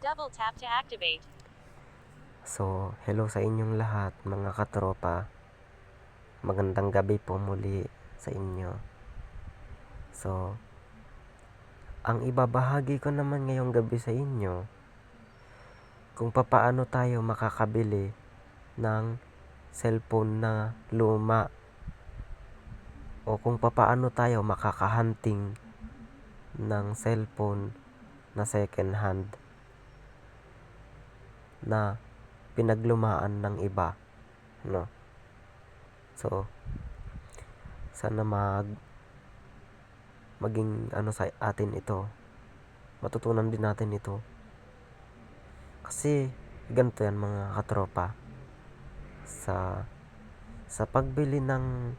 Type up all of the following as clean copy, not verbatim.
Double tap to activate. So, hello sa inyong lahat mga katropa. Magandang gabi po muli sa inyo. So, ang ibabahagi ko naman ngayong gabi sa inyo kung papaano tayo makakabili ng cellphone na luma o kung papaano tayo makakahunting ng cellphone na second hand na pinaglumaan ng iba, no? So, sana maging sa atin ito. Matutunan din natin ito. Kasi ganito yan mga katropa. Sa pagbili ng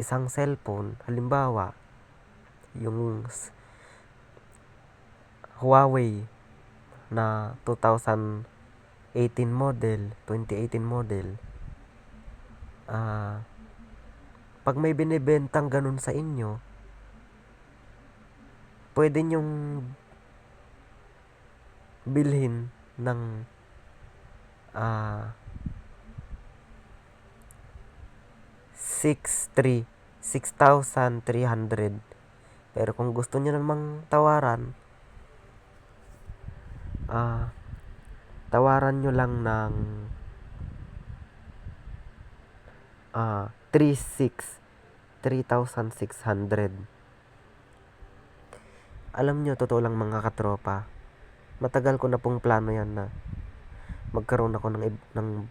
isang cellphone, halimbawa, yung Huawei na 2018 model, 2018 model, pag may binibentang ganun sa inyo, pwede nyong bilhin ng 6,300. Pero kung gusto niyo namang tawaran, tawaran nyo lang ng 3,600. Alam nyo, totoo lang mga katropa, matagal ko na pong plano yan na magkaroon ako ng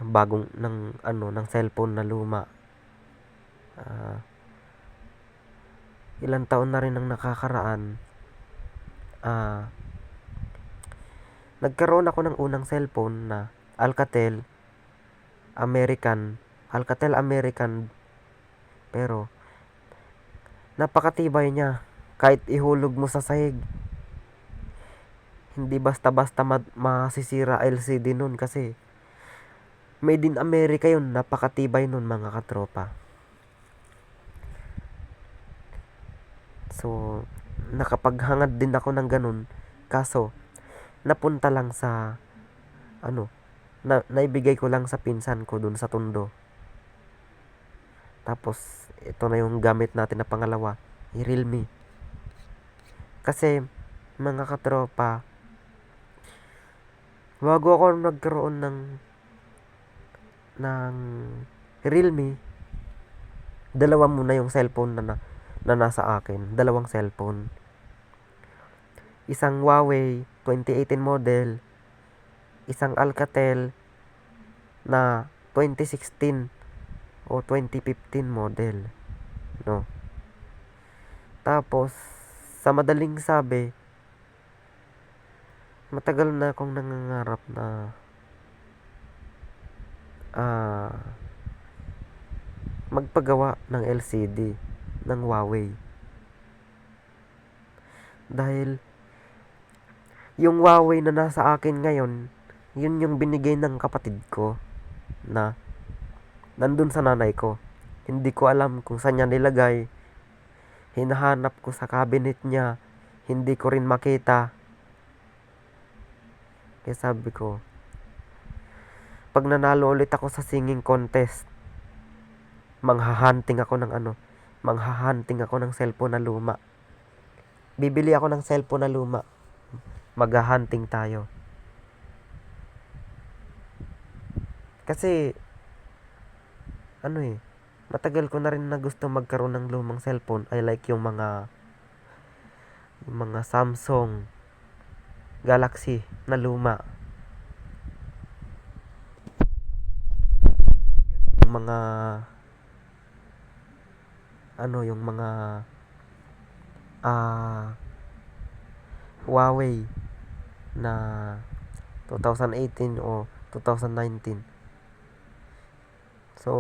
bagong ng cellphone na luma. Ilang taon na rin ang nakakaraan. Nagkaroon ako ng unang cellphone na Alcatel American, pero napakatibay niya. Kahit ihulog mo sa sahig, hindi basta-basta masisira LCD nun kasi made in America yun. Napakatibay nun mga katropa. So, nakapaghangad din ako ng ganun. Kaso, napunta lang sa naibigay ko lang sa pinsan ko dun sa Tondo. Tapos, ito na yung gamit natin na pangalawa, Realme. Kasi, mga katropa, bago ako nagkaroon ng Realme, dalawa muna yung cellphone na nasa akin. Dalawang cellphone. Isang Huawei 2018 model, isang Alcatel na 2016 o 2015 model, no? Tapos, sa madaling sabi, matagal na akong nangangarap na magpagawa ng LCD ng Huawei. Dahil yung Huawei na nasa akin ngayon, yun yung binigay ng kapatid ko na nandun sa nanay ko. Hindi ko alam kung saan niya nilagay. Hinahanap ko sa cabinet niya. Hindi ko rin makita. Kaya sabi ko, pag nanalo ulit ako sa singing contest, manghahanting ako ng cellphone na luma. Bibili ako ng cellphone na luma. Maghahunting tayo. Kasi matagal ko na rin na gusto magkaroon ng lumang cellphone. I like yung mga Samsung Galaxy na luma. Yung mga Huawei na 2018 o 2019. So,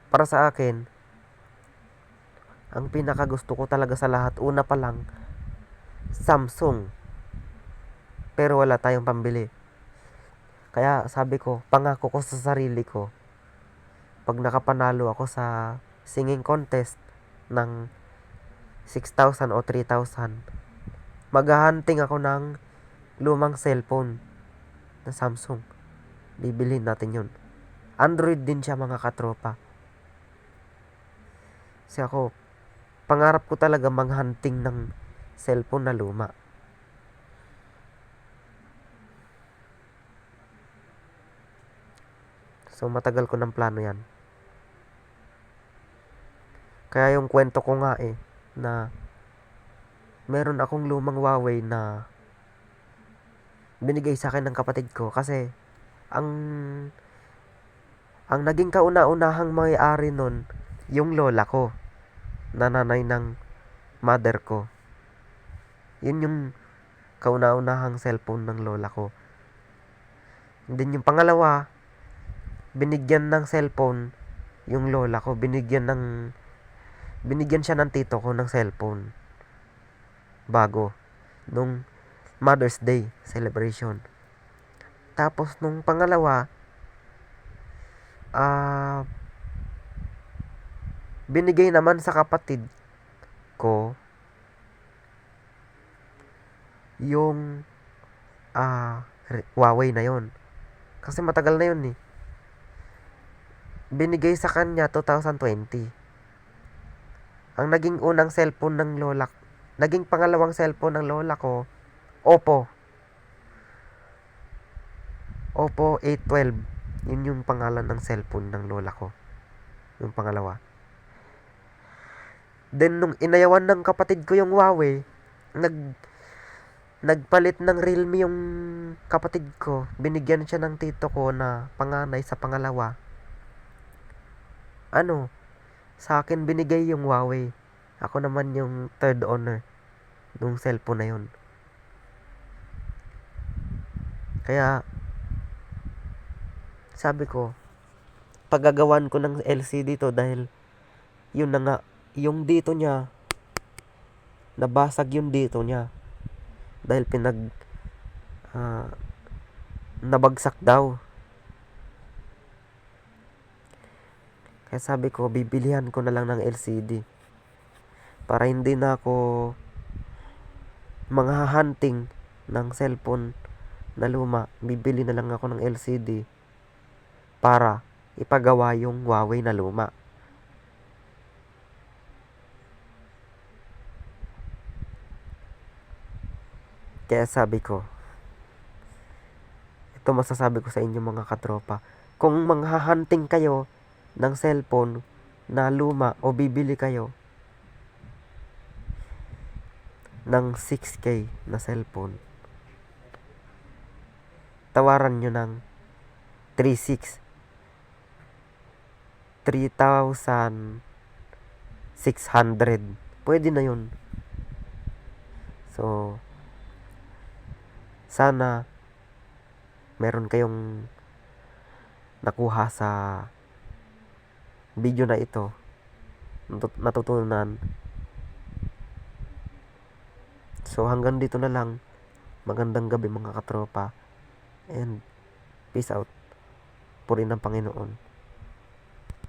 para sa akin, ang pinakagusto ko talaga sa lahat, una pa lang, Samsung. Pero wala tayong pambili. Kaya sabi ko, pangako ko sa sarili ko, pag nakapanalo ako sa singing contest ng 6,000 o 3,000, Maghahunting ako ng lumang cellphone na Samsung. Bibilhin natin yun. Android din siya mga katropa. Kasi ako, pangarap ko talaga maghunting ng cellphone na luma. So matagal ko ng plano yan. Kaya yung kwento ko nga na meron akong lumang Huawei na binigay sa akin ng kapatid ko kasi ang naging kauna-unahang may-ari nun yung lola ko, na nanay ng mother ko. Yun yung kauna-unahang cellphone ng lola ko. And then yung pangalawa, binigyan ng cellphone yung lola ko, binigyan siya ng tito ko ng cellphone bago nung Mother's Day celebration. Tapos nung pangalawa, binigay naman sa kapatid ko yung Huawei na yon. Kasi matagal na yun Binigay sa kanya 2020. Ang naging unang cellphone ng naging pangalawang cellphone ng lola ko, Oppo A12. Yun yung pangalan ng cellphone ng lola ko. Yung pangalawa. Then nung inayawan ng kapatid ko yung Huawei, nagpalit ng Realme yung kapatid ko. Binigyan siya ng tito ko na panganay sa pangalawa. Sa akin binigay yung Huawei. Ako naman yung third owner nung cellphone na yun. Kaya sabi ko, paggagawan ko ng LCD to dahil yun na nga, yung dito niya, nabasag yung dito niya. Dahil nabagsak daw. Kaya sabi ko, bibilihan ko na lang ng LCD. Para hindi na ako hunting ng cellphone na luma. Bibili na lang ako ng LCD para ipagawa yung Huawei na luma. Kaya sabi ko, ito masasabi ko sa inyo mga katropa, kung hunting kayo ng cellphone na luma o bibili kayo ng 6K na cellphone, tawaran nyo ng 3,600. Pwede na yun. So, sana meron kayong nakuha sa video na ito, natutunan. So hanggang dito na lang. Magandang gabi mga katropa, and peace out. Purihin ng Panginoon.